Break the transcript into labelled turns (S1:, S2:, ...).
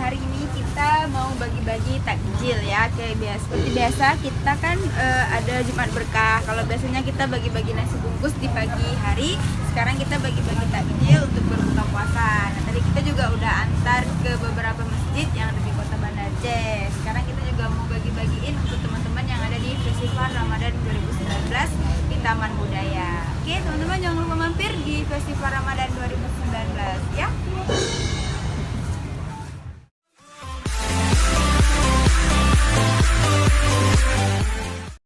S1: hari ini kita mau bagi-bagi takjil ya. Kayak biasa, seperti biasa kita kan ada Jumat Berkah. Kalau biasanya kita bagi-bagi nasi bungkus di pagi hari, sekarang kita bagi-bagi takjil untuk berbuka puasa. Nah, tadi kita juga udah antar ke beberapa masjid yang ada di Kota Banda Aceh. Sekarang kita juga mau bagi-bagiin untuk teman-teman yang ada di Festival Ramadan 2019 di Taman Budaya. Oke, teman-teman jangan lupa mampir di Festival Ramadan 2019 ya.